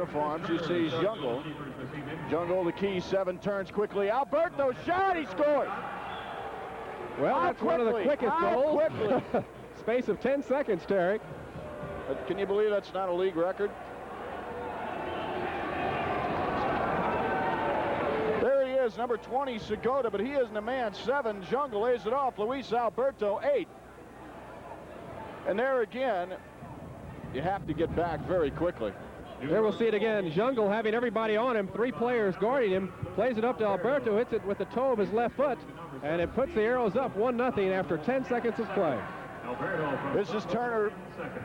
uniforms, you see Jungle. Jungle, the key, 7 turns quickly. Alberto shot, he scores. Well, that's one of the quickest goals. Space of 10 seconds, Tarek. Can you believe that's not a league record? There he is, number 20, Segota, but he isn't a man. 7, Jungle lays it off. Luis Alberto, 8. And there again, you have to get back very quickly. There we'll see it again. Jungle having everybody on him, 3 players guarding him, plays it up to Alberto, hits it with the toe of his left foot, and it puts the Arrows up 1-0 after 10 seconds of play. This is Turner.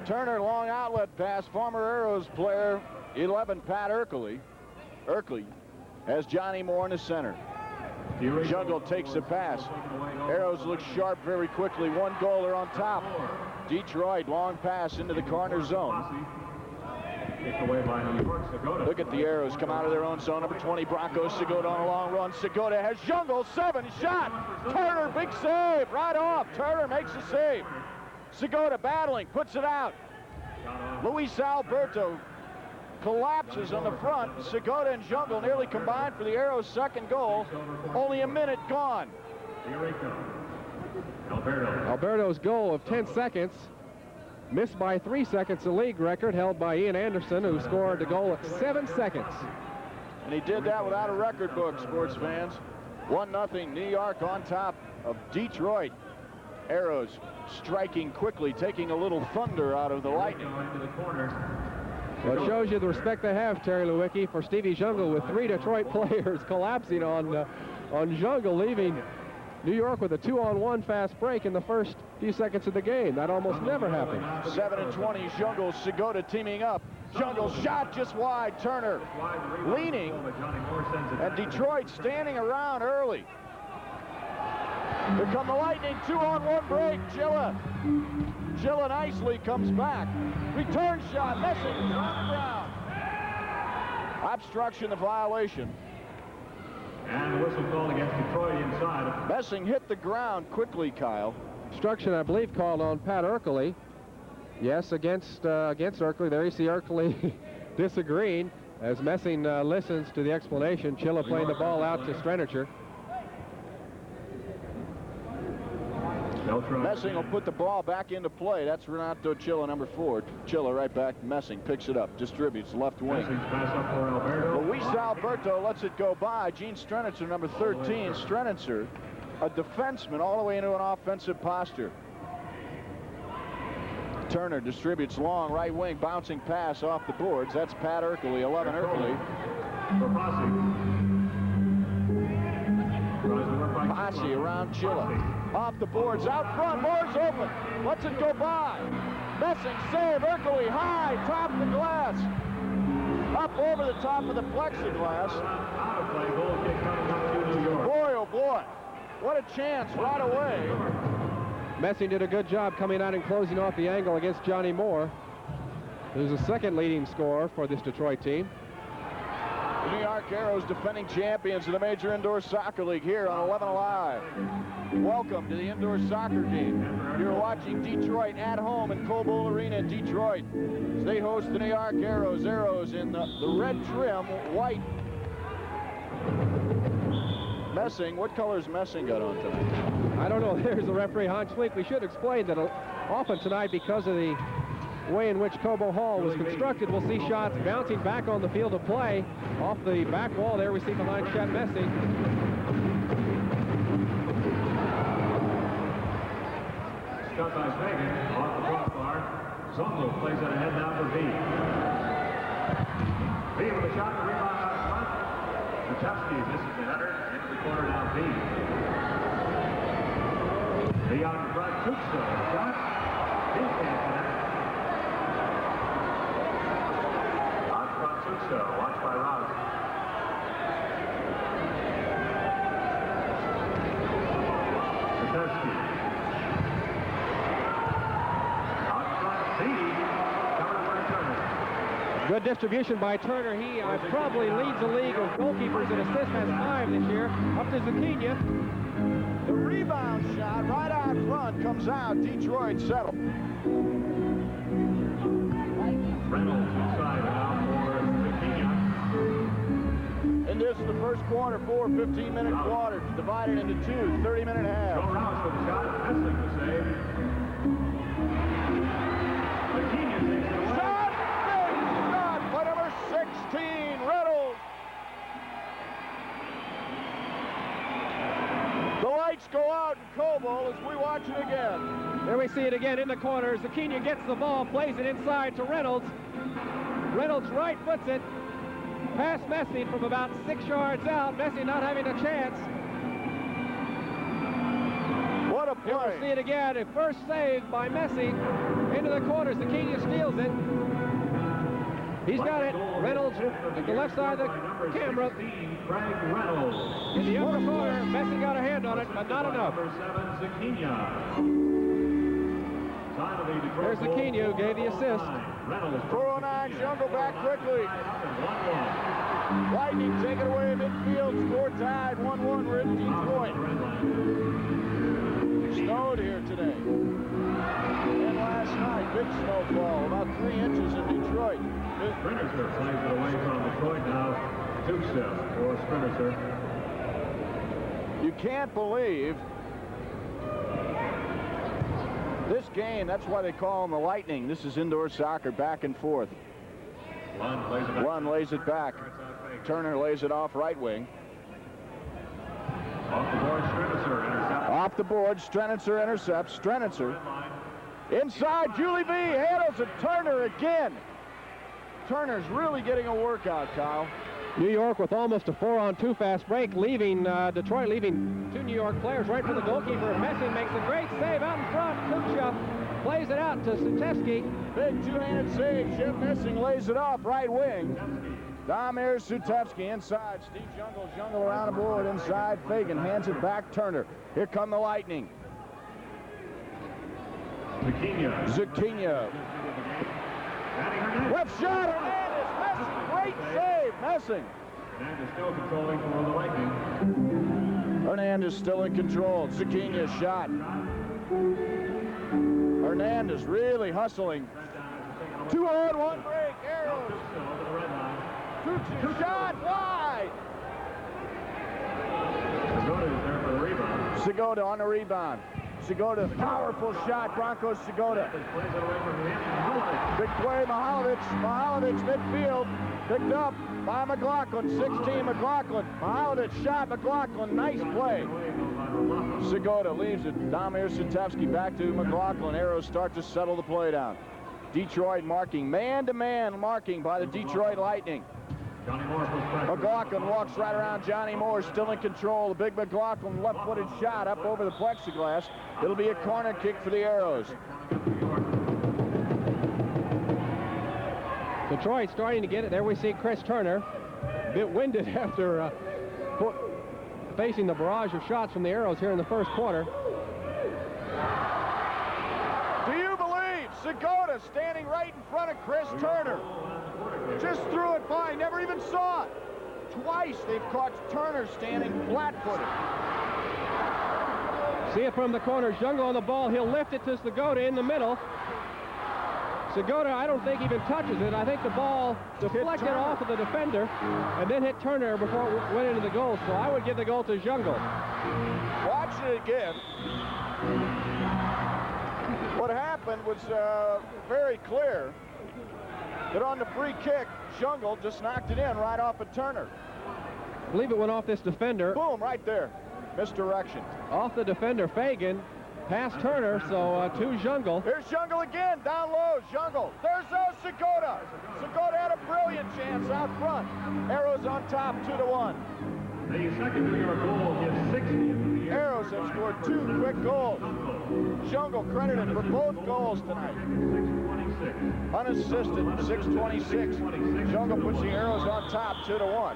Turner, long outlet pass. Former Arrows player, 11, Pat Erkley. Erkley has Johnny Moore in the center. Jungle takes the pass. Arrows look sharp very quickly. 1 goal, they're on top. Detroit, long pass into the corner zone. Look at the Arrows come out of their own zone. Number 20, Broncos. Segota on a long run. Segota has Jungle. 7 shot. Turner, big save. Right off. Turner makes the save. Segota battling, puts it out. Luis Alberto collapses on the front. Segota and Jungle nearly combined for the Arrows' second goal. Only a minute gone. Alberto's goal of 10 seconds. Missed by 3 seconds, the league record held by Ian Anderson, who scored the goal at 7 seconds. And he did that without a record book, sports fans. 1-0, New York on top of Detroit. Arrows striking quickly, taking a little thunder out of the Lightning. Well, it shows you the respect they have, Terry Lewicki, for Stevie Jungle, with 3 Detroit players collapsing on Jungle, leaving New York with a 2-on-1 fast break in the first few seconds of the game. That almost never happened. 7-20, Jungle, Segota teaming up. Jungle shot just wide. Turner leaning, and Detroit standing around early. Here come the Lightning, 2-on-1 break. Gilla nicely comes back. Return shot, Messing on the ground. Obstruction, the violation. And the whistle called against Detroit inside. Messing hit the ground quickly, Kyle. Obstruction, I believe, called on Pat Erkley. Yes, against Erkley. There you see Erkley disagreeing as Messing listens to the explanation. Chilla playing the ball out to Strenicher. Messing will put the ball back into play. That's Renato Chilla, number 4. Chilla right back. Messing picks it up, distributes left wing. Luis Alberto lets it go by. Gene Strenicher, number 13. Strenicher, a defenseman, all the way into an offensive posture. Turner distributes long right wing, bouncing pass off the boards. That's Pat Erkley, 11 Erkley. Posse around Chilla. Off the boards, out front, Moore's open. Lets it go by. Messing save, Erkley high, top of the glass. Up over the top of the plexiglass. Boy, oh boy, what a chance right away. Messing did a good job coming out and closing off the angle against Johnny Moore, who's the second leading scorer for this Detroit team. The New York Arrows, defending champions of the Major Indoor Soccer League, here on 11 Alive. Welcome to the indoor soccer game. You're watching Detroit at home in Cobo Arena in Detroit. As they host the New York Arrows. Arrows in the red trim, white. Messing, what color's Messing got on tonight? I don't know. There's the referee, Hans Fleek. We should explain that often tonight, because of the way in which Cobo Hall was constructed, we'll see shots bouncing back on the field of play off the back wall there we see behind Chet Messing. Shot by Fagan, off the crossbar. Zunglo plays it ahead now for V. V with a shot, the rebound out front. Machowski misses the header, into the corner now V. V out in front, Tuxo, shot. V can't connect. Out front, Tuxo, watched by Ross. Machowski. Good distribution by Turner. He probably leads the league of goalkeepers in assists, has 5 this year, up to Zakinia. The rebound shot right out front comes out. Detroit settled. Reynolds inside now for Zakinia. the first quarter, 4 15-minute quarters, divided into 2 30-minute halves. Joe Rouse with the shot, missing the save. McKeon takes it away. Shot! Big shot by number 16, Reynolds. The lights go out in Cobo as we watch it again. There we see it again in the corner. Zucchini gets the ball, plays it inside to Reynolds. Reynolds right foots it. Past Messi from about 6 yards out. Messi not having a chance. What a Here play. we'll see it again. A first save by Messi into the corner. Zucchini steals it. He's got it. Reynolds at the left side of the camera. Craig Reynolds. In the upper corner, Messi got a hand on it, but not enough. Number 7, Zucchini. There's Zucchini who gave the assist. 409, Jungle back quickly. Lightning take it away midfield, score tied, 1-1. We're in Detroit. Snowed here today. And last night, big snowfall, about 3 inches in Detroit. Sprinter plays it away from Detroit now. Dukes for Sprinter. You can't believe this game. That's why they call them the Lightning. This is indoor soccer, back and forth. Lund lays it back. Turner lays it off right wing. Off the board, Strenitzer intercepts. Off the board, Strenitzer intercepts. Strenitzer. Inside, Julie B. handles it. Turner again. Turner's really getting a workout, Kyle. New York with almost a 4-on-2 fast break, leaving Detroit, leaving 2 New York players right for the goalkeeper. Messi makes a great save out in front. Kucha plays it out to Sutevsky. Big two-handed save. Jim Missing lays it off right wing. Damir Sutevsky inside. Steve Jungle around the board inside. Fagan hands it back. Turner. Here come the Lightning. Zucchini. Left shot. Hernandez. Messing. Great save. Messing. Hernandez still controlling for the Lightning. Hernandez still in control. Zucchini shot. Hernandez really hustling. 2-on-1 break. Arrows. 2-2 shot wide. Segota is there for the rebound. Segota on the rebound. Segota, powerful shot. Broncos Segota. Plays it away from him. Big play, Mihalovic. Mihalovic midfield. Picked up by McLaughlin. 16 McLaughlin. Mihalovic shot McLaughlin. Nice play. Segota leaves it. Damir Sutevsky back to McLaughlin. Arrows start to settle the play down. Detroit marking. Man-to-man marking by the Detroit Lightning. McLaughlin walks right around Johnny Moore, still in control. The big McLaughlin left-footed shot up over the plexiglass. It'll be a corner kick for the Arrows. Detroit starting to get it. There we see Chris Turner, a bit winded after facing the barrage of shots from the Arrows here in the first quarter. Do you believe Segota standing right in front of Chris Turner? Just threw it by, never even saw it. Twice they've caught Turner standing flat-footed. See it from the corner. Jungle on the ball. He'll lift it to Segota in the middle. Segota, I don't think even touches it. I think the ball deflected off of the defender and then hit Turner before it went into the goal. So I would give the goal to Jungle. Watching it again, what happened was very clear. That on the free kick, Jungle just knocked it in right off of Turner. I believe it went off this defender. Boom, right there. Misdirection. Off the defender, Fagan. Past Turner, so to Jungle. Here's Jungle again, down low, Jungle. There's Segota. Segota had a brilliant chance out front. Arrows on top, 2-1. The second New York goal gives 60. Arrows have scored 2 quick goals. Jungle credited for both goals tonight. 626. Unassisted, 6:26. Jungle puts the Arrows on top, 2-1.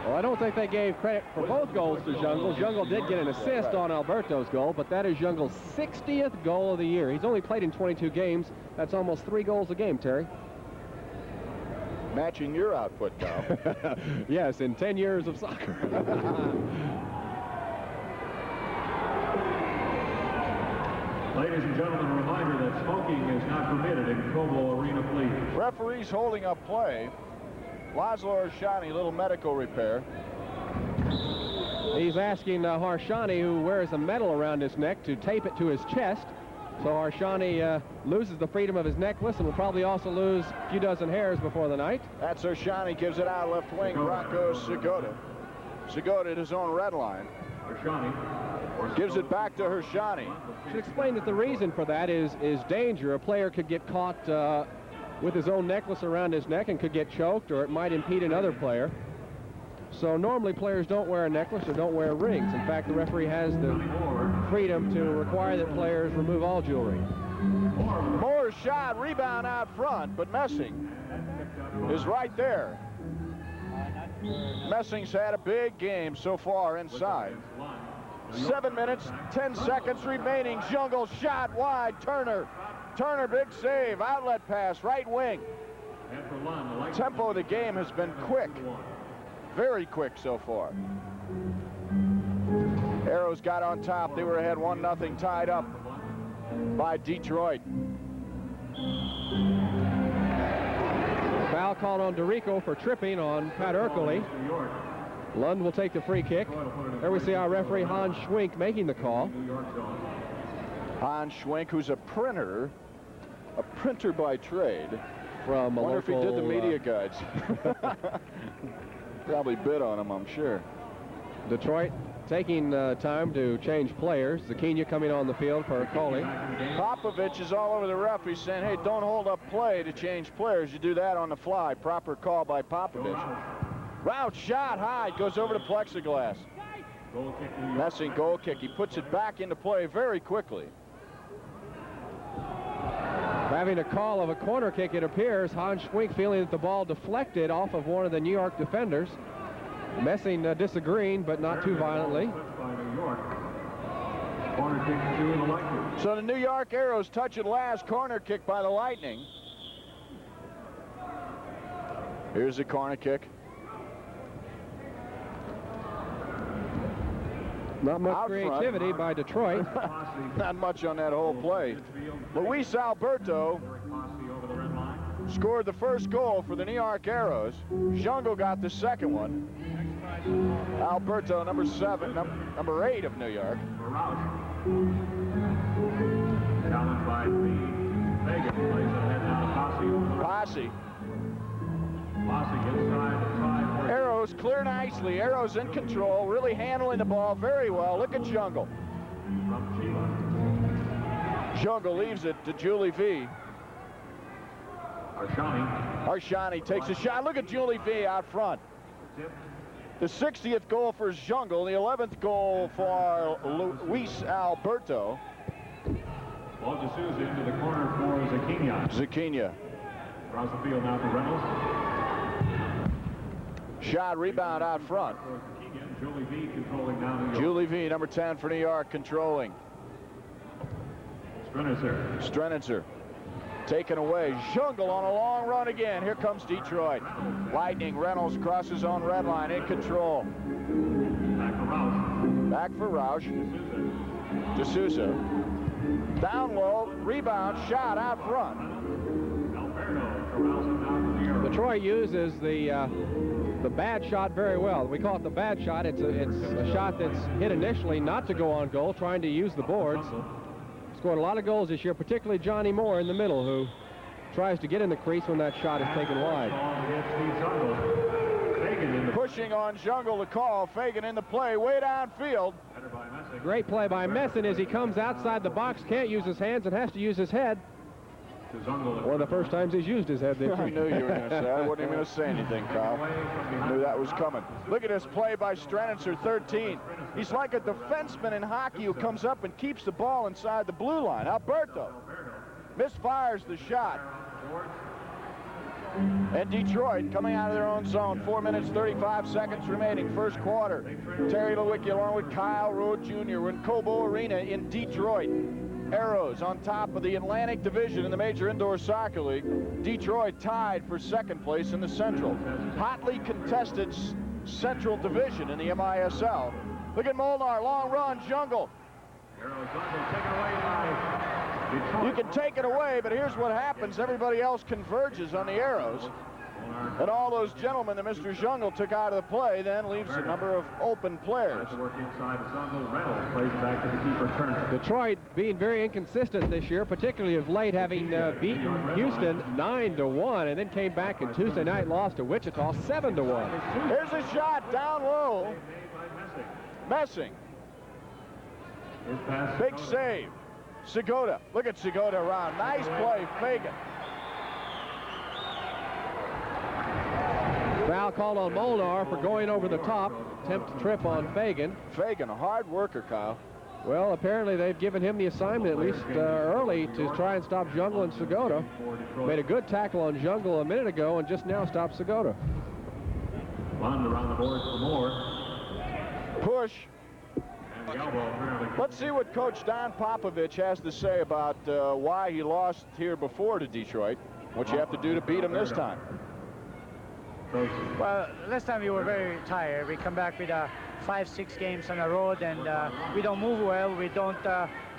Well, I don't think they gave credit for both goals to Jungle. Jungle did get an assist on Alberto's goal, but that is Jungle's 60th goal of the year. He's only played in 22 games. That's almost 3 goals a game, Terry. Matching your output, Kyle. Yes, in 10 years of soccer. Ladies and gentlemen, a reminder that smoking is not permitted in Cobo Arena, please. Referees holding up play. Laszlo Ershani, little medical repair. He's asking Harshani, who wears a medal around his neck, to tape it to his chest. So Harshani loses the freedom of his necklace and will probably also lose a few dozen hairs before the night. That's Harshani, gives it out left wing. Bronco Segota. Segota at his own red line. Gives it back to Harshani. Should explain that the reason for that is danger. A player could get caught with his own necklace around his neck and could get choked, or it might impede another player. So normally players don't wear a necklace or don't wear rings. In fact, the referee has the freedom to require that players remove all jewelry. Moore's shot, rebound out front, but Messing is right there. Messing's had a big game so far inside. 7 minutes, 10 seconds remaining. Jungle shot wide. Turner, big save. Outlet pass, right wing. Tempo of the game has been quick. Very quick so far. Arrows got on top. They were ahead 1-0, tied up by Detroit. Foul called on DeRico for tripping on Pat Ercole. Lund will take the free kick. There we see our referee Hans Schwink making the call. Hans Schwink, who's a printer by trade. From a wonder local, if he did the media guides. Probably bid on him, I'm sure. Detroit taking time to change players. Zakinia coming on the field for Ercole. Popovich is all over the ref. He's saying, hey, don't hold up play to change players. You do that on the fly. Proper call by Popovich. Rout shot high, goes over to plexiglass. Messing goal kick. He puts it back into play very quickly. Having a call of a corner kick, it appears. Hans Schwink feeling that the ball deflected off of one of the New York defenders. Messing disagreeing, but not too violently. So the New York Arrows touch it last. Corner kick by the Lightning. Here's the corner kick. Not much creativity by Detroit. Not much on that whole play. Luis Alberto scored the first goal for the New York Arrows. Jungle got the second one. Alberto, number 8 of New York. Posse. Arrows clear nicely. Arrows in control, really handling the ball very well. Look at Jungle. Jungle leaves it to Julie V. Harshani takes a shot. Look at Julie V out front. The 60th goal for Jungle, the 11th goal for Luis Alberto. Ball to Souza into the corner for Zakinia. Zakinia. Across the field now for Reynolds. Shot, rebound out front. Julie V controlling now New York. Julie V, number 10 for New York, controlling. Strenitzer. Taken away. Jungle on a long run again. Here comes Detroit. Lightning. Reynolds crosses on red line, in control. Back for Roush. D'Souza. Down low. Rebound. Shot out front. Detroit uses the bad shot very well. We call it the bad shot. It's a shot that's hit initially not to go on goal, trying to use the boards. Scored a lot of goals this year, particularly Johnny Moore in the middle, who tries to get in the crease when that shot is taken wide. Pushing on Jungle to call. Fagan in the play, way downfield. Great play by Messin as he comes outside the box, can't use his hands and has to use his head. One of the first times he's used his head this I knew you were going to say. I wasn't even going to say anything, Kyle. I knew that was coming. Look at this play by Strenitzer, 13. He's like a defenseman in hockey who comes up and keeps the ball inside the blue line. Alberto misfires the shot. And Detroit coming out of their own zone. 4 minutes, 35 seconds remaining, first quarter. Terry Lewicki along with Kyle Road Jr. We're in Cobo Arena in Detroit. Arrows on top of the Atlantic Division in the Major Indoor Soccer League. Detroit tied for second place in the Central. Hotly contested Central Division in the MISL. Look at Molnar, long run, Jungle. You can take it away, but here's what happens. Everybody else converges on the Arrows. And all those gentlemen that Mr. Jungle took out of the play then leaves a number of open players. Work inside Zungul. Reynolds plays it back to the keeper, Turner. Detroit being very inconsistent this year, particularly of late, having beaten Houston 9-1, and then came back in Tuesday night, lost to Wichita 7-1. Here's a shot down low. Messing. Big save. Segota. Look at Segota around. Nice play. Fagan. Foul called on Molnar for going over the top. Attempt to trip on Fagan. Fagan, a hard worker, Kyle. Well, apparently they've given him the assignment, at least early, to try and stop Jungle and Segota. Made a good tackle on Jungle a minute ago and just now stopped Segota. Lund around the board for more. Push. And the elbow apparently. Let's see what Coach Don Popovich has to say about why he lost here before to Detroit. What you have to do to beat him this time. Well, last time we were very tired. We come back with 5-6 games on the road, and we don't move well. We don't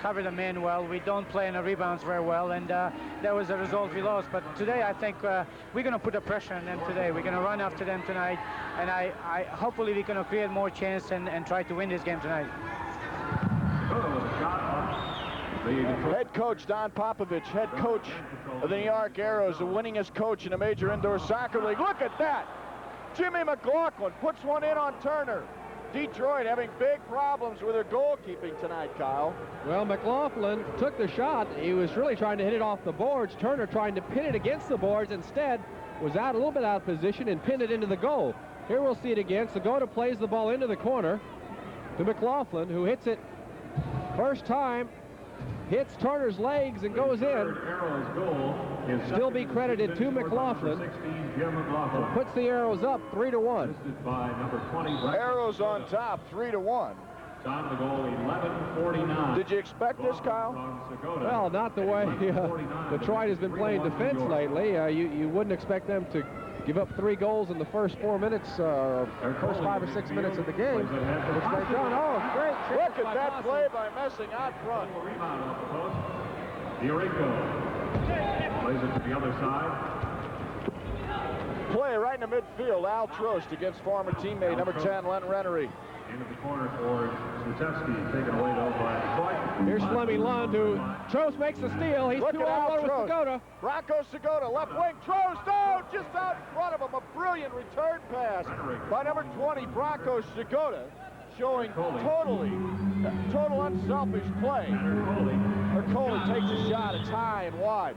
cover the men well. We don't play in the rebounds very well, and that was the result we lost. But today, I think we're going to put the pressure on them today. We're going to run after them tonight, and I hopefully we're going to create more chance and try to win this game tonight. Head coach Don Popovich, head coach of the New York Arrows, the winningest coach in a major indoor soccer league. Look at that! Jimmy McLaughlin puts one in on Turner. Detroit having big problems with their goalkeeping tonight, Kyle. Well, McLaughlin took the shot. He was really trying to hit it off the boards. Turner trying to pin it against the boards. Instead, was out a little bit out of position and pinned it into the goal. Here we'll see it again. Segota plays the ball into the corner to McLaughlin, who hits it first time. Hits Turner's legs and goes in. Still be credited to McLaughlin. Puts the Arrows up 3-1. Arrows on top, 3-1. Time to goal, 11:49. Did you expect this, Kyle? Well, not the way Detroit has been playing defense lately. You wouldn't expect them to give up 3 goals in the first 4 minutes, first 5 or 6 minutes of the game, which they've done. Oh, great! Look at that play by Messing out front. Rebound off the post. Diorico plays it to the other side. Play right in the midfield. Al Trost against former teammate number 10, Len Rennery. Into the corner for Zutevsky, taken away though by Detroit. Here's Fleming Lund, who Trost makes the steal. He's 2-on-1 with Segota. Bronco Segota, left wing. Trost, oh, just out in front of him. A brilliant return pass by number 20, Bronco Segota, showing total unselfish play. Ercole takes a shot. It's high and wide.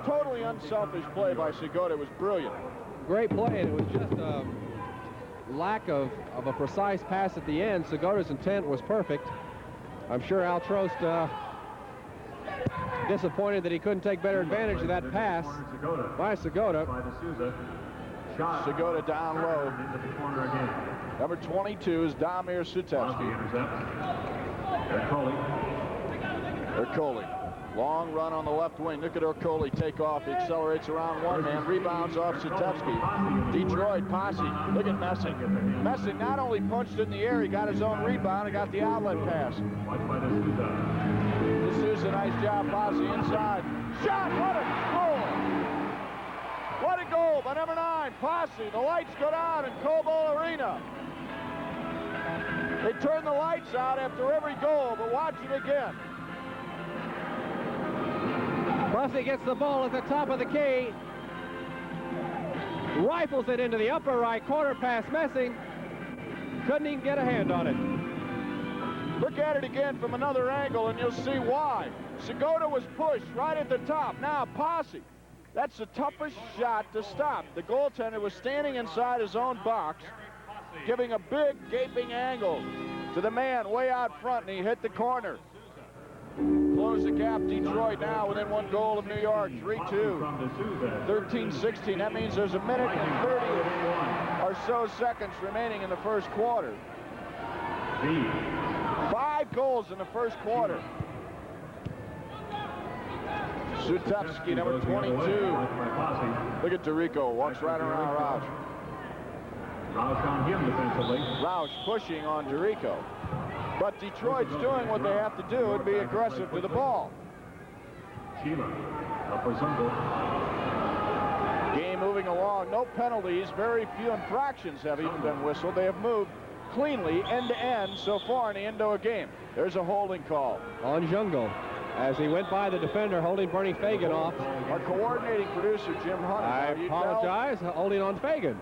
Totally unselfish play by Segota. It was brilliant. Great play, and it was just a lack of a precise pass at the end. Segota's intent was perfect. I'm sure Al Trost disappointed that he couldn't take better advantage of that pass by Segota. Segota down low. Number 22 is Damir Zutevsky. Ercole. Long run on the left wing. Look at Ercole take off. He accelerates around one man. Rebounds off Zutevsky. Detroit posse. Look at Messing. Messing not only punched it in the air, he got his own rebound and got the outlet pass. D'Souza, nice job, posse inside. Shot! What a goal! What a goal by number 9, Posse. The lights go down in Cobo Arena. They turn the lights out after every goal, but watch it again. Posse gets the ball at the top of the key. Rifles it into the upper right corner past Messing. Couldn't even get a hand on it. Look at it again from another angle and you'll see why. Segota was pushed right at the top. Now Posse. That's the toughest shot to stop. The goaltender was standing inside his own box, giving a big gaping angle to the man way out front, and he hit the corner. Close the gap, Detroit now within 1 goal of New York, 3-2. 13-16, that means there's a minute and 30 or so seconds remaining in the first quarter. 5 goals in the first quarter. Zutevsky, number 22. Look at Dorico, walks right around Roush. Roush on him defensively. Roush pushing on Dorico. But Detroit's doing what they have to do and be aggressive to the ball. Sheila, up for Zungul. Game game moving along. No penalties. Very few infractions have even been whistled. They have moved cleanly end to end so far in the Indo game. There's a holding call on Jungle as he went by the defender holding Bernie Fagan off. Our coordinating producer, Jim Hunter. I apologize, holding on Fagan.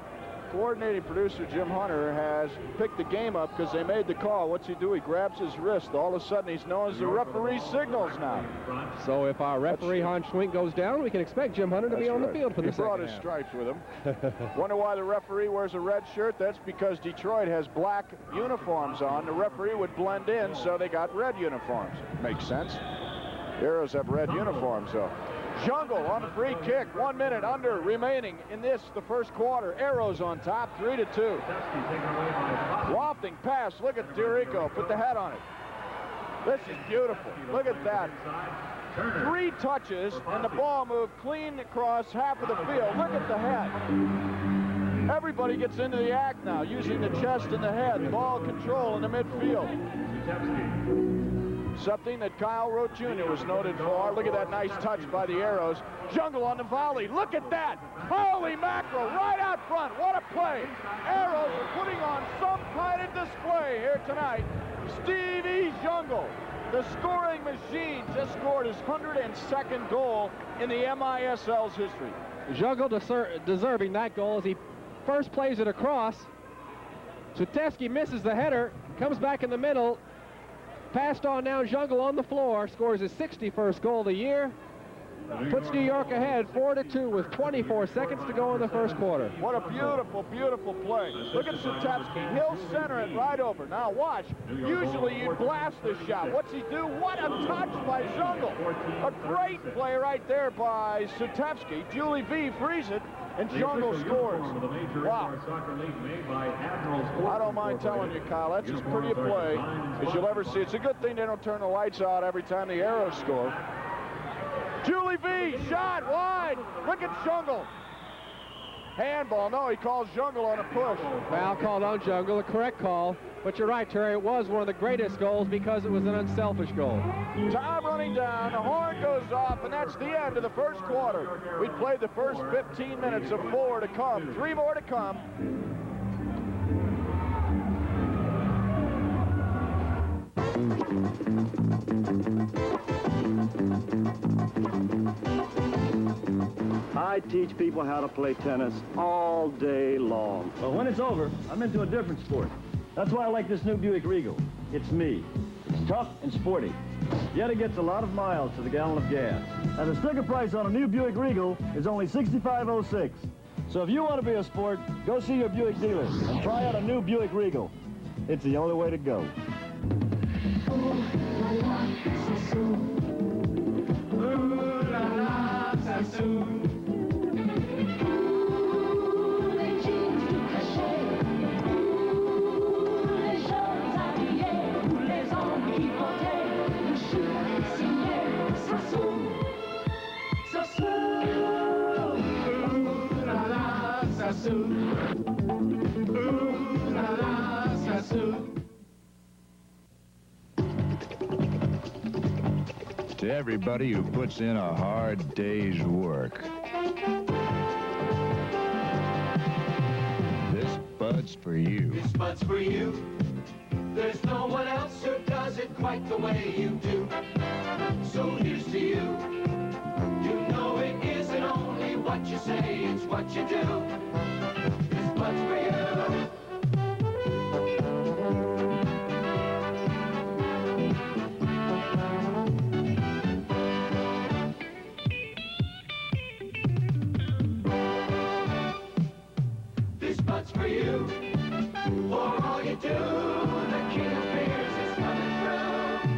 Coordinating producer Jim Hunter has picked the game up because they made the call. What's he do? He grabs his wrist. All of a sudden, he's known as the referee signals now. So if our referee Hans Schwink goes down, we can expect Jim Hunter to be on the field for the second half. He brought his stripes with him. Wonder why the referee wears a red shirt? That's because Detroit has black uniforms on. The referee would blend in, so they got red uniforms. Makes sense. The Arrows have red uniforms, though. Jungle on the free kick. 1 minute under remaining in this, the first quarter. Arrows on top, 3-2. Wafting pass. Look at Dirico. Put the head on it. This is beautiful. Look at that. 3 touches, and the ball moved clean across half of the field. Look at the head. Everybody gets into the act now, using the chest and the head. Ball control in the midfield. Something that Kyle Rote Jr. was noted for. Look at that nice touch by the Arrows. Jungle on the volley. Look at that. Holy mackerel, right out front. What a play. Arrows are putting on some kind of display here tonight. Stevie Jungle, the scoring machine, just scored his 102nd goal in the MISL's history. Jungle deserving that goal as he first plays it across. Sutevsky misses the header, comes back in the middle. Passed on now, Jungle on the floor, scores his 61st goal of the year. Puts New York ahead 4-2 with 24 seconds to go in the first quarter. What a beautiful, beautiful play. Look at Sutevsky. He'll center it right over. Now watch. Usually you'd blast this shot. What's he do? What a touch by Jungle. A great play right there by Sutevsky. Julie V frees it, and Jungle scores. Wow. I don't mind telling you, Kyle, that's as pretty a play as you'll ever see. It's a good thing they don't turn the lights out every time the Arrows score. Julie V, shot wide. Look at Jungle. Handball. No, he calls Jungle on a push. Foul called on Jungle, the correct call. But you're right, Terry, it was one of the greatest goals because it was an unselfish goal. Time running down, the horn goes off, and that's the end of the first quarter. We played the first 15 minutes of 4 to come, 3 more to come. I teach people how to play tennis all day long. But when it's over, I'm into a different sport. That's why I like this new Buick Regal. It's me. It's tough and sporty. Yet it gets a lot of miles to the gallon of gas. And the sticker price on a new Buick Regal is only $65.06. So if you want to be a sport, go see your Buick dealer and try out a new Buick Regal. It's the only way to go. To everybody who puts in a hard day's work, this Bud's for you. This Bud's for you. There's no one else who does it quite the way you do. So here's to you. You know it isn't only what you say, it's what you do. This Bud's for you. For you, for all you do, the king of beers is coming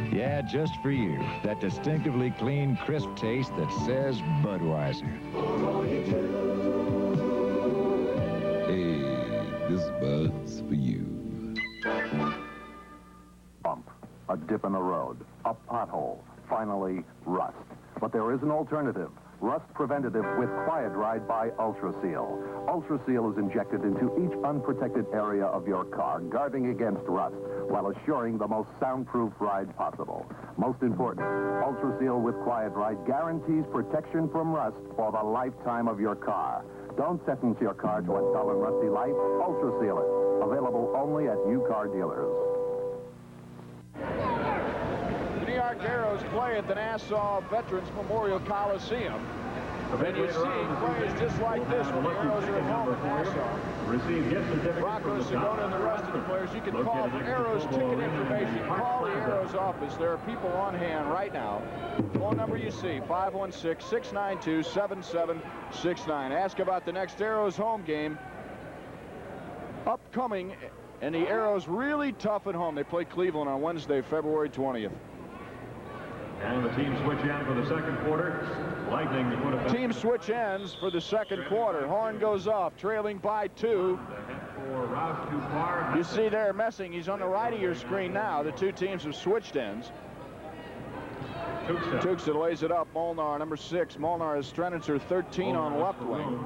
through. Yeah, just for you. That distinctively clean, crisp taste that says Budweiser. For all you do. Hey, this Bud's for you. Bump, a dip in the road, a pothole, finally rust. But there is an alternative. Rust preventative with Quiet Ride by Ultra Seal. Ultra Seal is injected into each unprotected area of your car, guarding against rust, while assuring the most soundproof ride possible. Most important, Ultra Seal with Quiet Ride guarantees protection from rust for the lifetime of your car. Don't sentence your car to a dull and rusty life. Ultra Seal it. Available only at new car dealers. The New York Arrows play at the Nassau Veterans Memorial Coliseum. And you see plays just like this when the Arrows are at home at Nassau. Broncos, Segota, and the rest of the players, you can call for Arrows ticket information. Call the Arrows office. There are people on hand right now. Phone number you see, 516-692-7769. Ask about the next Arrows home game upcoming, and the Arrows really tough at home. They play Cleveland on Wednesday, February 20th. And the team switch in for the second quarter. Lightning to put it back. Team switch ends for the second quarter. Horn goes off, trailing by 2. You see there Messing. He's on the right of your screen now. The two teams have switched ends. Tuchsa lays it up. Molnar, number 6. Molnar is Strenitzer, 13 on left wing.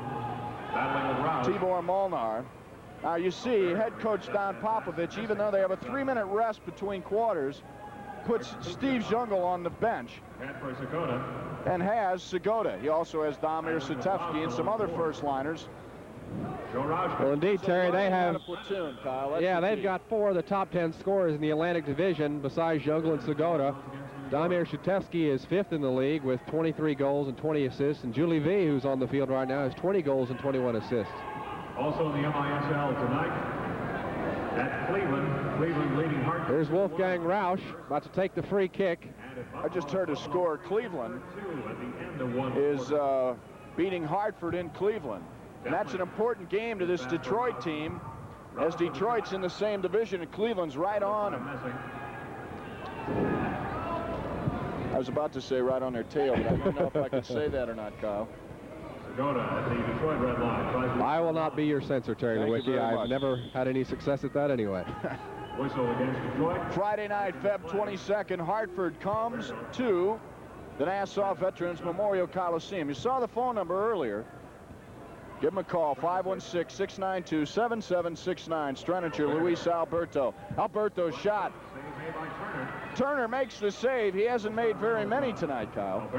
Tibor Molnar. Now you see head coach Don Popovich, even though they have a 3-minute rest between quarters, puts Steve Jungle on the bench and has Segota. He also has Damir Satevsky and some other first-liners. Well, indeed, Terry, they have a platoon, Kyle. Yeah, they've got 4 of the top 10 scorers in the Atlantic Division besides Jungle and Segota. Damir Satevsky is 5th in the league with 23 goals and 20 assists, and Julie V, who's on the field right now, has 20 goals and 21 assists. Also in the MISL tonight at Cleveland leading Hartford. Here's Wolfgang Rausch about to take the free kick. I just heard a score. Cleveland is beating Hartford in Cleveland. And that's an important game to this Detroit team, as Detroit's in the same division and Cleveland's right on them. I was about to say right on their tail, but I didn't know if I could say that or not, Kyle. At the Detroit red line. I will not be your censor, Terry Lewicki. I've much. never had any success at that anyway. Whistle against Detroit. Friday night, Feb 22nd, Hartford comes to the Nassau Veterans Memorial Coliseum. You saw the phone number earlier. Give them a call, 516-692-7769. Strenitzer, Luis Alberto. Alberto's shot. Turner makes the save. He hasn't made very many tonight, Kyle.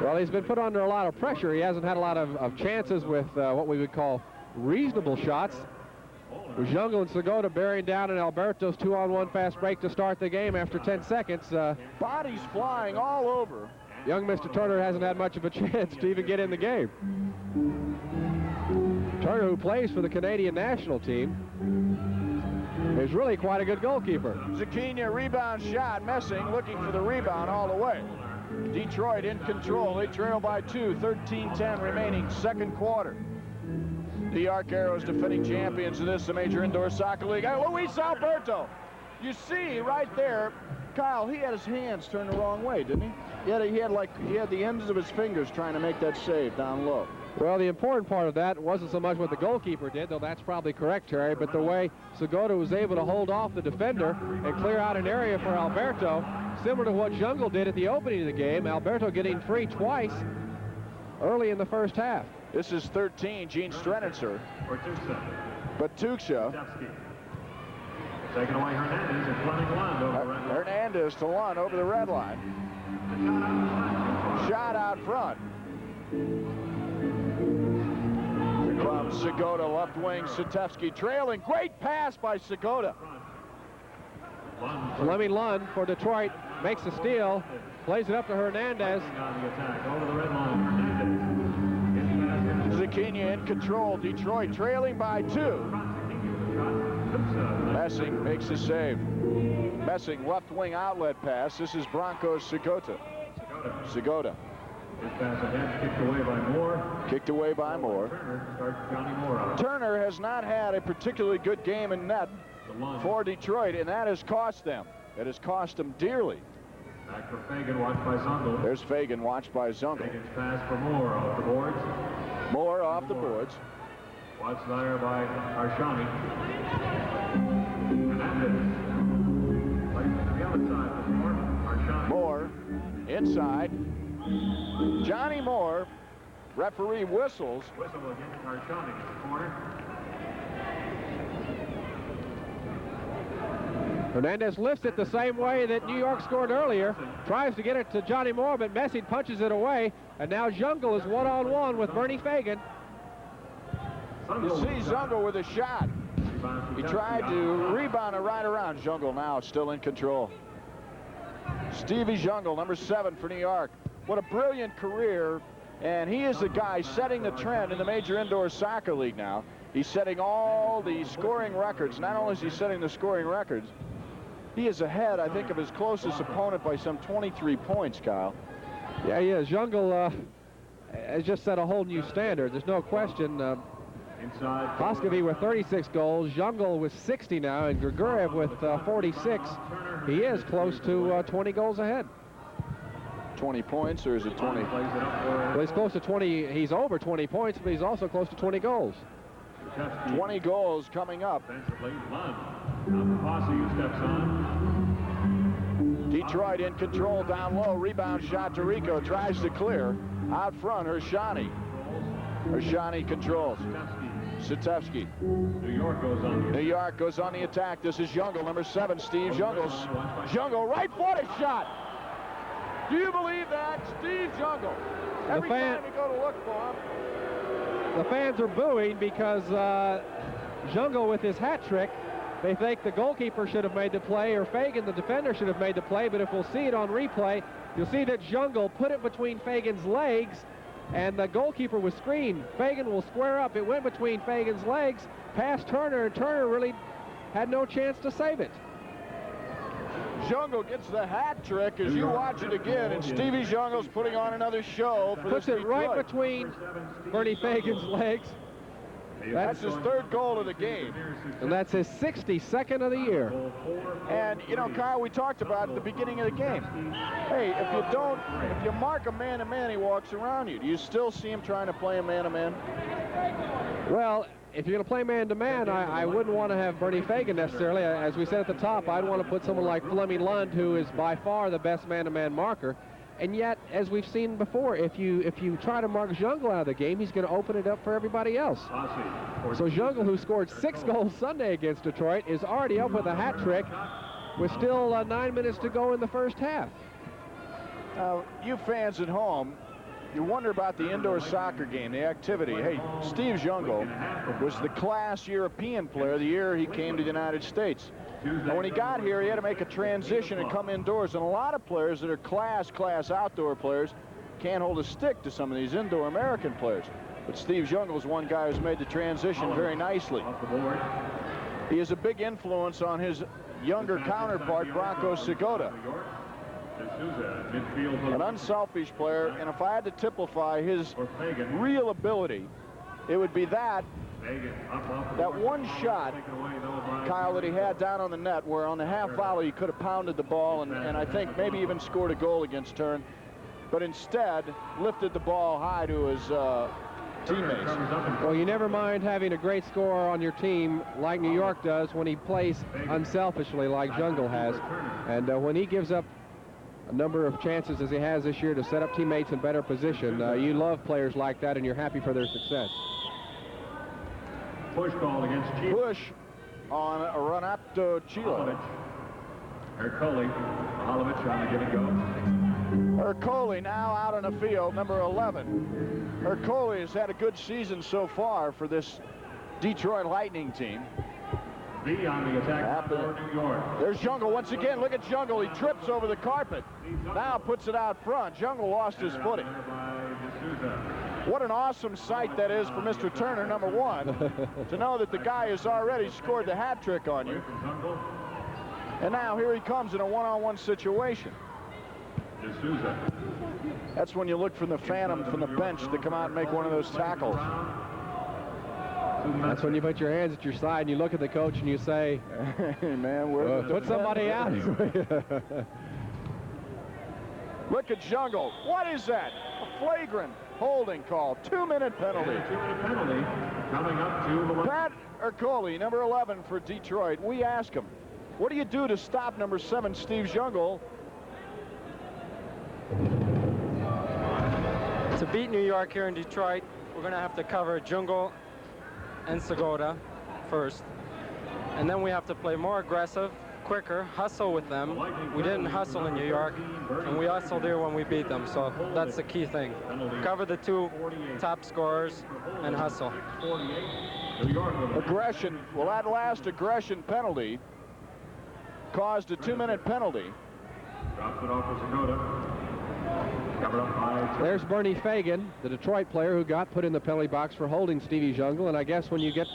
Well, he's been put under a lot of pressure. He hasn't had a lot of chances with what we would call reasonable shots. With Jungle and Segota bearing down, and Alberto's 2-on-1 fast break to start the game after 10 seconds. Bodies flying all over. Young Mr. Turner hasn't had much of a chance to even get in the game. Turner, who plays for the Canadian national team, is really quite a good goalkeeper. Zucchini rebound shot. Messing looking for the rebound all the way. Detroit in control. They trail by 2. 13-10 remaining, second quarter. The York Arrows defending champions of this, the Major Indoor Soccer League. And Luis Alberto. You see right there, Kyle, he had his hands turned the wrong way, didn't he? He had the ends of his fingers trying to make that save down low. Well, the important part of that wasn't so much what the goalkeeper did, though that's probably correct, Terry, but the way Segota was able to hold off the defender and clear out an area for Alberto, similar to what Jungle did at the opening of the game. Alberto getting free twice early in the first half. This is 13, Gene Strenitzer. But Tuchsa. Taking away Hernandez and Fleming Lund over the red line. Hernandez to Lund over the red line. Shot out front. Here comes Segota, left wing. Satevsky trailing. Great pass by Segota. Fleming Lund for Detroit makes the steal, plays it up to Hernandez. Zucchini in control. Detroit trailing by 2. Messing makes the save. Messing left wing outlet pass. This is Broncos Segota. Segota. Pass ahead, kicked away by Moore. Kicked away by Moore. Turner has not had a particularly good game in net for Detroit, and that has cost them. It has cost them dearly. Back for Fagan, watched by Zungel. There's Fagan, watched by Zungel. Fagan's pass for Moore off the boards. Moore off the boards. Watched there by Arshani. Plays to the other side for Moore. Arshani. Moore inside. Johnny Moore, referee whistles. Whistle against Arshani in the corner. Hernandez lifts it the same way that New York scored earlier. Tries to get it to Johnny Moore, but Messing punches it away. And now Jungle is one-on-one with Bernie Fagan. You see Jungle with a shot. He tried to rebound it right around. Jungle now still in control. Stevie Jungle, number 7 for New York. What a brilliant career. And he is the guy setting the trend in the Major Indoor Soccer League now. He's setting all the scoring records. Not only is he setting the scoring records, he is ahead, I think, of his closest opponent by some 23 points, Kyle. Yeah, he is. Jungle has just set a whole new standard. There's no question. Hoskevy with 36 goals, Jungle with 60 now, and Grigoriev with 46. He is close to 20 goals ahead. 20 points, or is it 20? Well, he's close to 20. He's over 20 points, but he's also close to 20 goals. 20 goals coming up. Detroit in control down low. Rebound shot to Rico. Tries to clear. Out front, Hershani. Hershani controls. Sitevsky. New York goes on the attack. This is Jungle, number 7, Steve Jungle. Jungle, right-footed shot. Do you believe that? Steve Jungle. Every time you go to look for him. The fans are booing because Jungle with his hat trick, they think the goalkeeper should have made the play, or Fagan, the defender, should have made the play. But if we'll see it on replay, you'll see that Jungle put it between Fagan's legs, and the goalkeeper was screened. Fagan will square up. It went between Fagan's legs, past Turner, and Turner really had no chance to save it. Jungle gets the hat trick as you watch it again, and Stevie Jungle's putting on another show for Puts it right between Bernie Fagan's legs. That's his 3rd goal of the game. And that's his 62nd of the year. And, you know, Kyle, we talked about at the beginning of the game. Hey, if you mark a man-to-man, he walks around you. Do you still see him trying to play a man-to-man? Well, if you're going to play man-to-man, I wouldn't want to have Bernie Fagan necessarily. As we said at the top, I'd want to put someone like Fleming Lund, who is by far the best man-to-man marker. And yet, as we've seen before, if you try to mark Jungle out of the game, he's going to open it up for everybody else. So Jungle, who scored 6 goals Sunday against Detroit, is already up with a hat trick with still 9 minutes to go in the first half. Now, you fans at home, you wonder about the indoor soccer game, the activity. Hey, Steve Jungle was the class European player the year he came to the United States. And when he got here, he had to make a transition and come indoors. And a lot of players that are class outdoor players can't hold a stick to some of these indoor American players. But Steve Jungle's one guy who's made the transition very nicely. He is a big influence on his younger counterpart, Branko Segota. An unselfish player, and if I had to typify his real ability, it would be that one shot, Kyle, that he had down on the net, where on the half volley he could have pounded the ball and I think maybe even scored a goal against Turn, but instead lifted the ball high to his teammates. Well, you never mind having a great scorer on your team like New York does when he plays unselfishly like Jungle has. And when he gives up a number of chances as he has this year to set up teammates in better position, you love players like that and you're happy for their success. Push call against Chile. Push on Renato Chile. Ercole, Mahalovic on the give and go. Ercole now out on the field, number 11. Ercole has had a good season so far for this Detroit Lightning team. B on the attack for New York. There's Jungle once again. Look at Jungle. He trips over the carpet. Now puts it out front. Jungle lost his footing. What an awesome sight that is for Mr. Turner, number 1, to know that the guy has already scored the hat trick on you. And now here he comes in a one-on-one situation. That's when you look for the phantom from the bench to come out and make one of those tackles. That's when you put your hands at your side and you look at the coach and you say, hey man, put somebody out. Look at Jungle. What is that? A flagrant holding call. 2-minute penalty. 2-minute penalty coming up to the Pat Ercole, number 11 for Detroit. We ask him, what do you do to stop number 7, Steve Jungle? To beat New York here in Detroit, we're going to have to cover Jungle and Segota first. And then we have to play more aggressive, quicker, hustle with them. We didn't hustle in New York, and we hustled here when we beat them. So that's the key thing. Cover the 2 top scorers and hustle. New York with a Aggression, well, that last aggression penalty caused a 2-minute penalty. drops it off for Segota. Covered up by There's Bernie Fagan, the Detroit player who got put in the penalty box for holding Stevie Jungle. And I guess when you get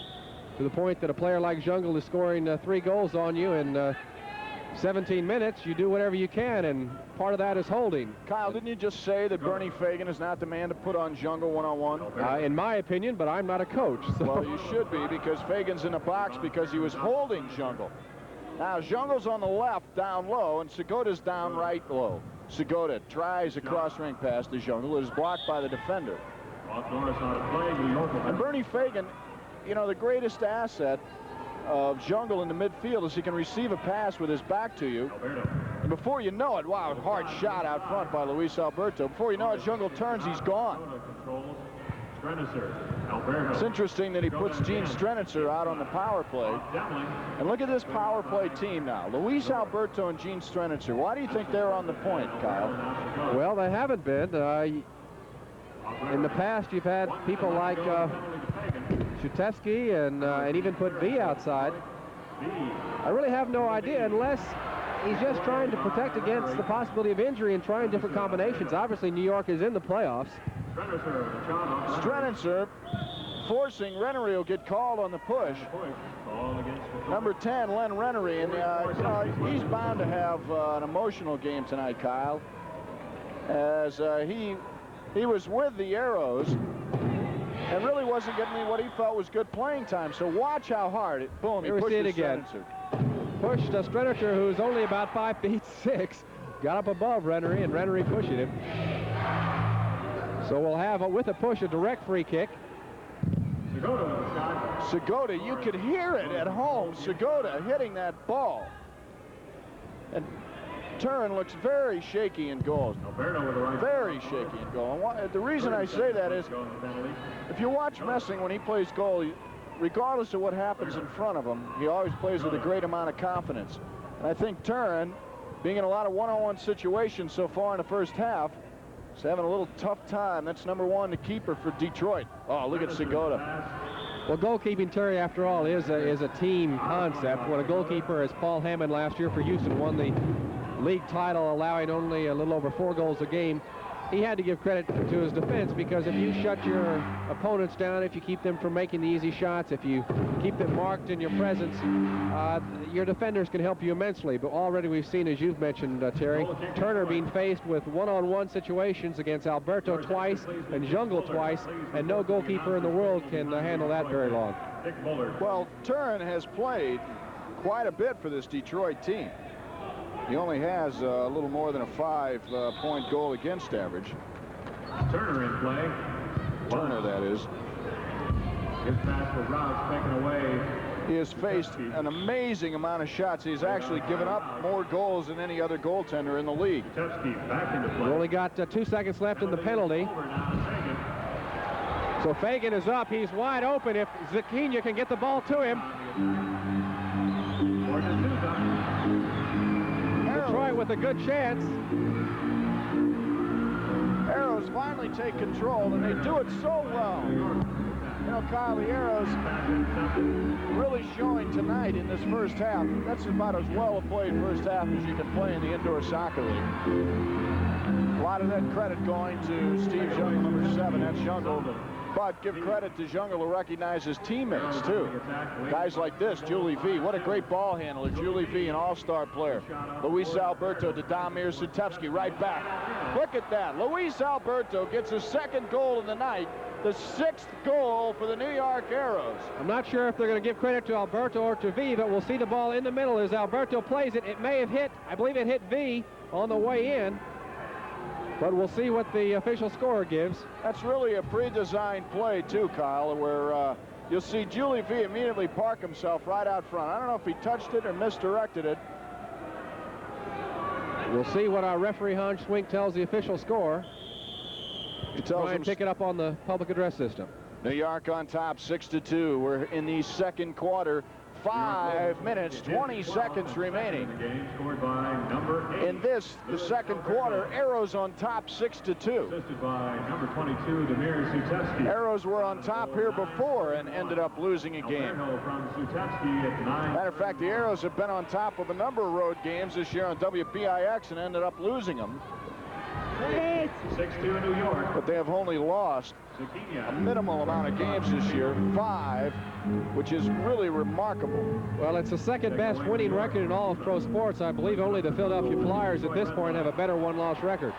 to the point that a player like Jungle is scoring 3 goals on you in 17 minutes, you do whatever you can, and part of that is holding. Kyle, didn't you just say that Bernie Fagan is not the man to put on Jungle one-on-one? In my opinion, but I'm not a coach. So. Well, you should be, because Fagan's in the box because he was holding Jungle. Now, Jungle's on the left down low, and Segota's down right low. Segota tries a cross-ring pass to Jungle. It is blocked by the defender. Off Norris on a play. New York with And Bernie Fagan, you know, the greatest asset of Jungle in the midfield is he can receive a pass with his back to you. Alberto. And before you know it, wow, hard shot out front by Luis Alberto. Before you know it, Jungle turns, he's gone. Controls. Strenitzer. Alberto. It's interesting that he puts Gene Strenitzer out on the power play. Demling. And look at this power play team now. Luis Alberto and Gene Strenitzer. Why do you think they're on the point, Kyle? Well, they haven't been. In the past, you've had people like Shutevsky and even put V outside. I really have no idea unless he's just trying to protect against the possibility of injury and trying different combinations. Obviously, New York is in the playoffs. Strenitzer forcing Rennery will get called on the push. Number 10, Len Rennery, and you know, he's bound to have an emotional game tonight, Kyle, as he was with the Arrows and really wasn't getting what he felt was good playing time. So watch how hard boom, he pushed it again. Pushed Strenitzer, who's only about 5 feet 6, got up above Rennery, and Rennery pushing him. So we'll have, with a push, a direct free kick. Segota, you could hear it at home. Segota hitting that ball. And Turin looks very shaky in goal. Very shaky in goal. And the reason I say that is, if you watch Messing when he plays goal, regardless of what happens in front of him, he always plays with a great amount of confidence. And I think Turin, being in a lot of one-on-one situations so far in the first half, is having a little tough time. That's number 1, the keeper for Detroit. Oh, look at Segota. Well, goalkeeping, Terry, after all, is a team concept. When a goalkeeper, as Paul Hammond last year for Houston, won the league title, allowing only a little over 4 goals a game, he had to give credit to his defense, because if you shut your opponents down, if you keep them from making the easy shots, if you keep them marked in your presence, your defenders can help you immensely. But already we've seen, as you've mentioned, Terry, Turner being faced with one-on-one situations against Alberto twice and Jungle twice, and no goalkeeper in the world can handle that very long. Well, Turin has played quite a bit for this Detroit team. He only has a little more than a 5-point goal against average. Turner in play. Turner, that is. His pass was Rouse taken away. He has faced an amazing amount of shots. He's actually given up more goals than any other goaltender in the league. Back into play. We've only got 2 seconds left in the penalty. So Fagan is up. He's wide open. If Zakinia can get the ball to him. Detroit with a good chance. Arrows finally take control, and they do it so well. You know, Kyle, the Arrows really showing tonight in this first half. That's about as well a played first half as you can play in the indoor soccer league. A lot of that credit going to Steve Jungle, number 7. That's Jungle. But give credit to Jungle to recognize his teammates, too. Guys like this, Julie V. What a great ball handler. Julie V, an all-star player. Luis Alberto to Damir Sutevsky, right back. Look at that. Luis Alberto gets his 2nd goal of the night, the 6th goal for the New York Arrows. I'm not sure if they're going to give credit to Alberto or to V, but we'll see the ball in the middle as Alberto plays it. It may have hit, I believe it hit V on the way in. But we'll see what the official score gives. That's really a pre-designed play, too, Kyle, where you'll see Julie V immediately park himself right out front. I don't know if he touched it or misdirected it. We'll see what our referee, Hans Swink, tells the official score. He tells try and pick it up on the public address system. New York on top, 6-2. We're in the 2nd quarter. 5 minutes, 20 seconds remaining. The game scored by number 8. In this, the second quarter, Arrows on top 6-2. Assisted by number 22, Demir Sutevsky. Arrows were on top here before and ended up losing a game. From Sutevsky at 9. Matter of fact, the Arrows have been on top of a number of road games this year on WPIX and ended up losing them. 6-2 New York. But they have only lost a minimal amount of games this year, 5, which is really remarkable. Well, it's the second best winning record in all of pro sports. I believe only the Philadelphia Flyers at this point have a better one-loss record.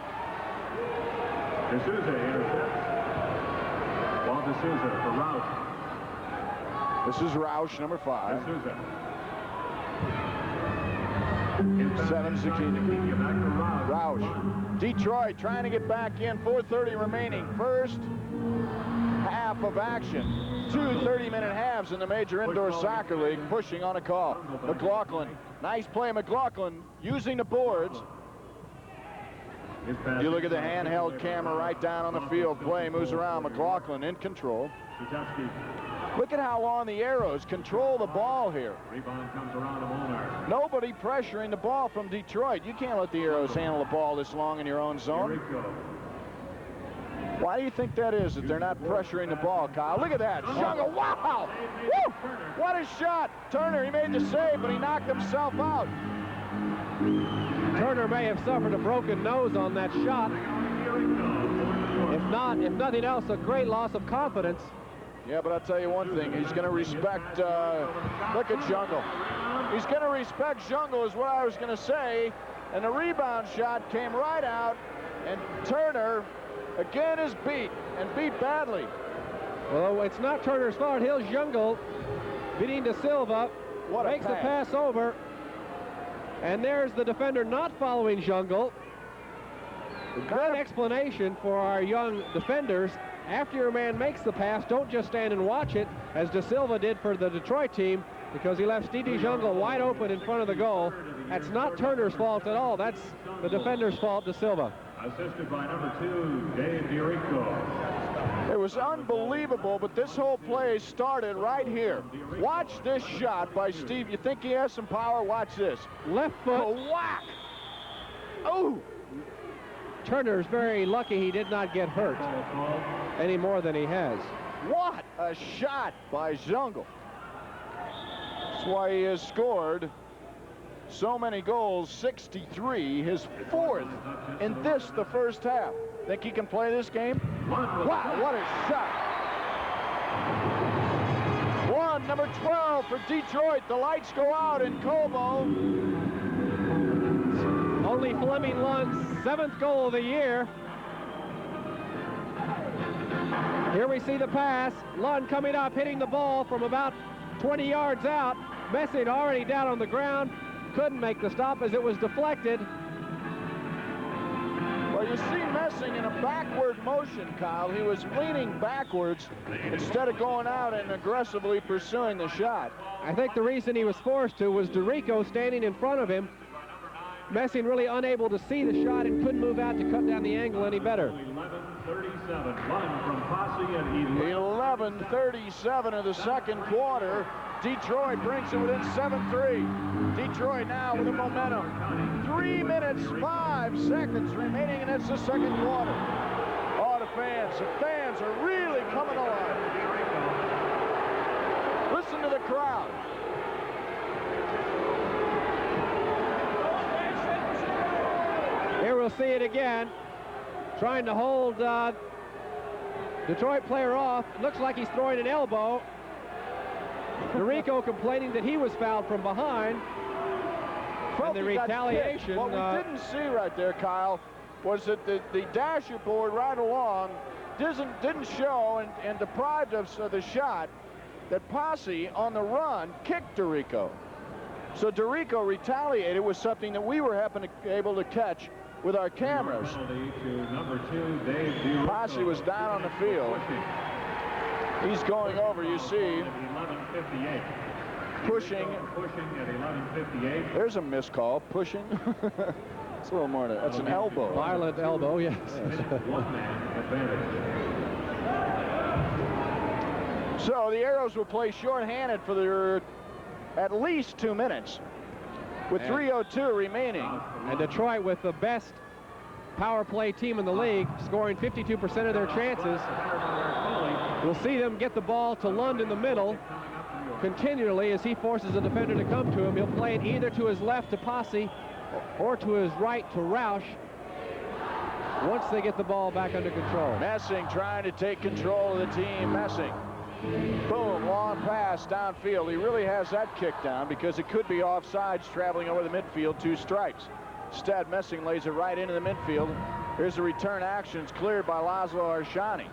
D'Souza intercepts. Ball D'Souza for Roush. This is Roush, number 5. D'Souza. 7 Zucchini. Back to Roush. Roush. Detroit trying to get back in. 4:30 remaining. First half of action. 2 30-minute halves in the Major Indoor Soccer League. Pushing on a call. McLaughlin. Nice play, McLaughlin using the boards. You look at the handheld camera right down on the field. Play moves around. McLaughlin in control. Look at how long the Arrows control the ball here. Rebound comes around to Molnar. Nobody pressuring the ball from Detroit. You can't let the Arrows handle the ball this long in your own zone. Why do you think that is, that they're not pressuring the ball, Kyle? Look at that. Jungle, wow! Woo! What a shot! Turner, he made the save, but he knocked himself out. Turner may have suffered a broken nose on that shot. If nothing else, a great loss of confidence. Yeah, but I'll tell you one thing. He's going to respect, look at Jungle. He's going to respect Jungle is what I was going to say. And the rebound shot came right out. And Turner, again, is beat, and beat badly. Well, it's not Turner's fault. Here's Jungle beating De Silva. Makes the pass over. And there's the defender not following Jungle. Good explanation for our young defenders. After your man makes the pass, don't just stand and watch it, as De Silva did for the Detroit team, because he left Stevie Jungle wide open in front of the goal. That's not Turner's fault at all. That's the defender's fault, De Silva. Assisted by number 2, Dave DiRico. It was unbelievable, but this whole play started right here. Watch this shot by Steve. You think he has some power? Watch this. Left foot. Oh, whack! Oh! Turner's very lucky he did not get hurt any more than he has. What a shot by Jungle. That's why he has scored so many goals, 63, his 4th in this, the first half. Think he can play this game? Wow, what a shot. 1, number 12 for Detroit. The lights go out in Cobo. Only Fleming Lund's 7th goal of the year. Here we see the pass. Lund coming up, hitting the ball from about 20 yards out. Messing already down on the ground. Couldn't make the stop as it was deflected. Well, you see Messing in a backward motion, Kyle. He was leaning backwards instead of going out and aggressively pursuing the shot. I think the reason he was forced to was DiRico standing in front of him. Messing really unable to see the shot and couldn't move out to cut down the angle any better. 11:37, Lund from Posse at 11:37 of the second quarter. Detroit brings it within 7-3. Detroit now with the momentum. 3 minutes, 5 seconds remaining, and it's the second quarter. Oh, the fans are really coming alive. Listen to the crowd. Here we'll see it again. Trying to hold Detroit player off. Looks like he's throwing an elbow. DiRico complaining that he was fouled from behind. And the retaliation. What we didn't see right there, Kyle, was that the dasher board right along didn't show and deprived us of the shot that Posse on the run kicked DiRico. So DiRico retaliated with something that we were able to catch with our cameras. Posse was down on the field. He's going over, you see. Pushing at 11:58. There's a miscall. Pushing. It's a little more than that's an elbow. Violent elbow, yes. So the Arrows will play shorthanded for their at least 2 minutes with 3:02 remaining. And Detroit, with the best power play team in the league, scoring 52% of their chances. We'll see them get the ball to Lund in the middle continually as he forces the defender to come to him. He'll play it either to his left to Posse or to his right to Roush once they get the ball back under control. Messing trying to take control of the team. Messing. Boom, long pass downfield. He really has that kick down because it could be offsides traveling over the midfield, 2 strikes. Instead, Messing lays it right into the midfield. Here's the return action. It's cleared by Laszlo Arshani.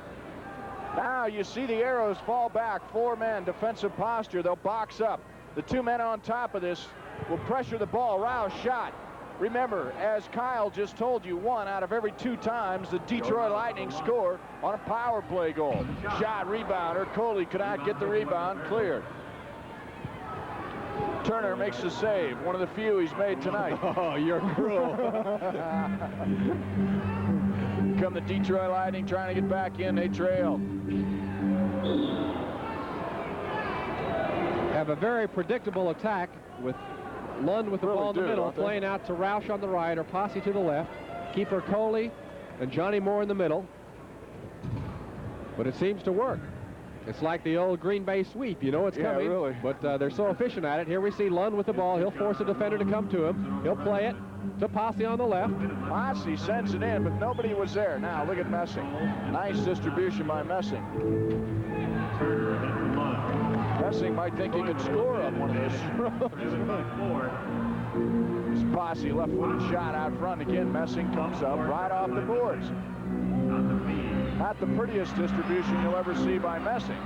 Now you see the Arrows fall back. 4 men, defensive posture. They'll box up. The 2 men on top of this will pressure the ball. Rouse shot. Remember, as Kyle just told you, 1 out of every 2 times the Detroit Lightning score on a power play goal. Shot, rebounder. Coley could not get the rebound. Cleared. Turner makes the save, one of the few he's made tonight. Oh, you're cruel. Come the Detroit Lightning trying to get back in. They trail. Have a very predictable attack with Lund with the ball in the middle, playing out to Roush on the right or Posse to the left. Keeper Coley and Johnny Moore in the middle. But it seems to work. It's like the old Green Bay sweep. You know it's coming, really. But they're so efficient at it. Here we see Lund with the ball. He'll force a defender to come to him. He'll play it to Posse on the left. Posse sends it in, but nobody was there. Now look at Messing. Nice distribution by Messing. Messing might think he could score on one of those throws. This Posse left-footed shot out front again. Messing comes up right off the boards. Not the prettiest distribution you'll ever see by Messing.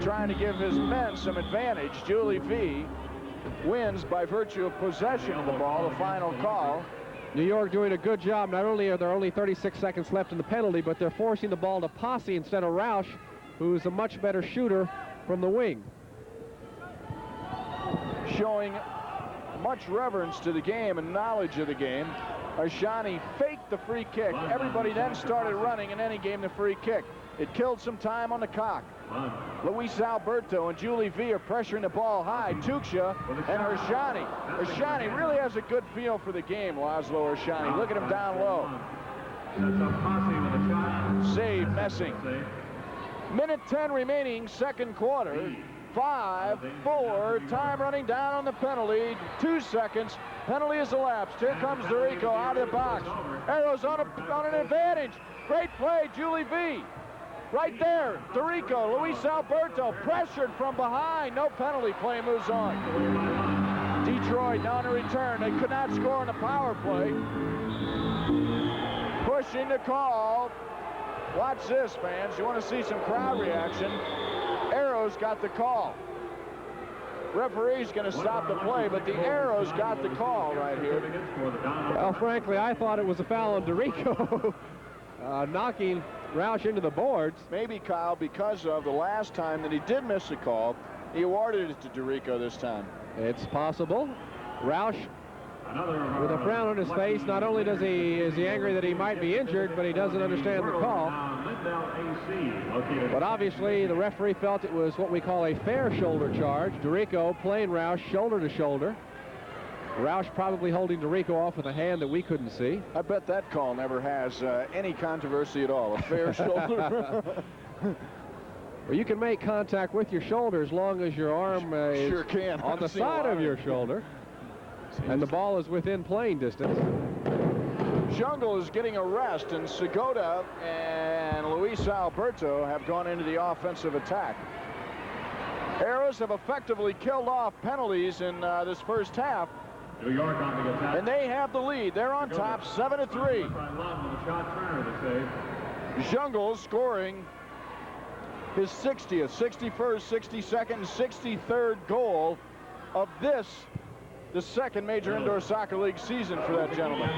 Trying to give his men some advantage. Julie V wins by virtue of possession of the ball, the final call. New York doing a good job. Not only are there only 36 seconds left in the penalty, but they're forcing the ball to Posse instead of Roush, who's a much better shooter from the wing. Showing much reverence to the game and knowledge of the game. Arshani faked the free kick. Everybody then started running, and then he gave the free kick. It killed some time on the cock. Luis Alberto and Julie V are pressuring the ball high. Tuksha and Arshani. Arshani really has a good feel for the game, Laszlo Arshani. Look at him down low. Save Messing. Minute 10 remaining, second quarter. 5-4, time running down on the penalty. 2 seconds, penalty is elapsed. Here comes Dorico out of the box. Arrows on an advantage. Great play, Julie V. Right there, Dorico, Luis Alberto pressured from behind. No penalty, play moves on. Detroit on a return. They could not score on the power play. Pushing the call. Watch this, fans. You want to see some crowd reaction. Arrows got the call. Referee's going to stop the play, but the Arrows got the call right here. Well, frankly, I thought it was a foul on Dorico, knocking Roush into the boards. Maybe, Kyle, because of the last time that he did miss a call, he awarded it to Dorico this time. It's possible. Roush, with a frown on his face, not only is he angry that he might be injured, but he doesn't understand the call. But obviously, the referee felt it was what we call a fair shoulder charge. Dorico playing Roush shoulder to shoulder. Roush probably holding Dorico off with a hand that we couldn't see. I bet that call never has any controversy at all. A fair shoulder. Well, you can make contact with your shoulder as long as your arm is sure can. on the side of your shoulder. And the ball is within playing distance. Jungle is getting a rest, and Segota and Luis Alberto have gone into the offensive attack. Arrows have effectively killed off penalties in this first half. New York on the attack. And they have the lead. They're on top, 7-3. Jungle scoring his 60th, 61st, 62nd, and 63rd goal of this, the second major indoor soccer league season for that gentleman.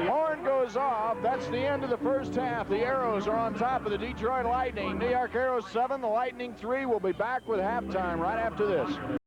Horn goes off. That's the end of the first half. The Arrows are on top of the Detroit Lightning. New York Arrows 7, the Lightning 3. We'll be back with halftime right after this.